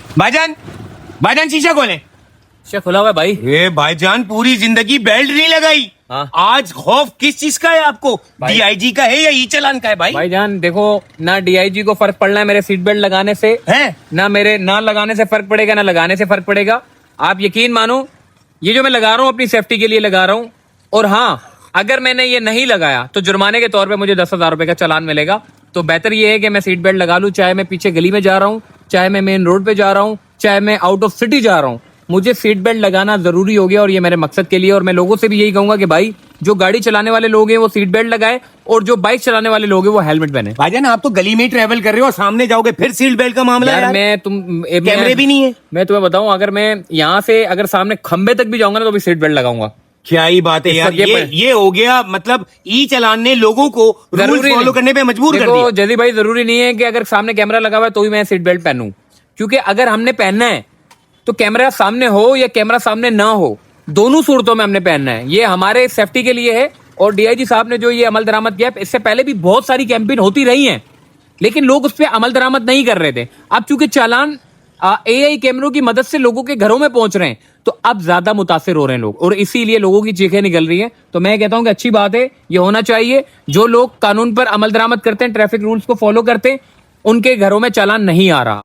भाईजान, भाईजान शीशा खोले। शीशा खुला हुआ है भाई। ये भाईजान पूरी जिंदगी बेल्ट नहीं लगाई, हाँ। आज खौफ किस चीज का है आपको? डीआईजी का है या ई चालान का है भाई? भाईजान देखो, ना डीआईजी को फर्क पड़ना है मेरे सीट बेल्ट लगाने से, है ना मेरे ना लगाने से फर्क पड़ेगा, ना लगाने से फर्क पड़ेगा। आप यकीन मानो, ये जो मैं लगा रहा हूँ अपनी सेफ्टी के लिए लगा रहा हूँ। और हाँ, अगर मैंने ये नहीं लगाया तो जुर्माने के तौर पे मुझे 10,000 रुपए का चालान मिलेगा। तो बेहतर ये है कि मैं सीट बेल्ट लगा लूं, चाहे मैं पीछे गली में जा रहा हूँ, चाहे मैं मेन रोड पे जा रहा हूँ, चाहे मैं आउट ऑफ सिटी जा रहा हूँ। मुझे सीट बेल्ट लगाना जरूरी हो गया और ये मेरे मकसद के लिए। और मैं लोगों से भी यही कहूंगा कि भाई, जो गाड़ी चलाने वाले लोग हैं वो सीट बेल्ट लगाए, और जो बाइक चलाने वाले लोग हैं वो हेलमेट पहने। भाईजान, आप तो गली में ही ट्रेवल कर रहे हो और सामने जाओगे फिर सीट बेल्ट का मामला है यार कैमरे भी नहीं है। मैं तुम्हें बताऊं, अगर मैं यहाँ से अगर सामने खंबे तक भी जाऊंगा ना तो भी सीट बेल्ट लगाऊंगा। क्या ही बात है यार, ये हो गया मतलब ई चालान ने लोगों को रूल्स फॉलो करने पे मजबूर कर दिया। जल्दी भाई, जरूरी नहीं है कि अगर सामने कैमरा लगा हुआ है तो ही मैं सीट बेल्ट पहनूं, क्योंकि अगर हमने पहनना है तो कैमरा सामने हो या कैमरा सामने ना हो, दोनों सूरतों में हमने पहनना है। ये हमारे सेफ्टी के लिए है। और डीआईजी साहब ने जो ये अमल दरामद किया, इससे पहले भी बहुत सारी कैंपेन होती रही हैं, लेकिन लोग उस पर अमल दरामद नहीं कर रहे थे। अब चूंकि चालान एआई कैमरों की मदद से लोगों के घरों में पहुंच रहे हैं, तो अब ज्यादा मुतासिर हो रहे हैं लोग, और इसीलिए लोगों की चीखें निकल रही हैं। तो मैं कहता हूं कि अच्छी बात है, ये होना चाहिए। जो लोग कानून पर अमल दरामद करते हैं, ट्रैफिक रूल्स को फॉलो करते हैं, उनके घरों में चालान नहीं आ रहा।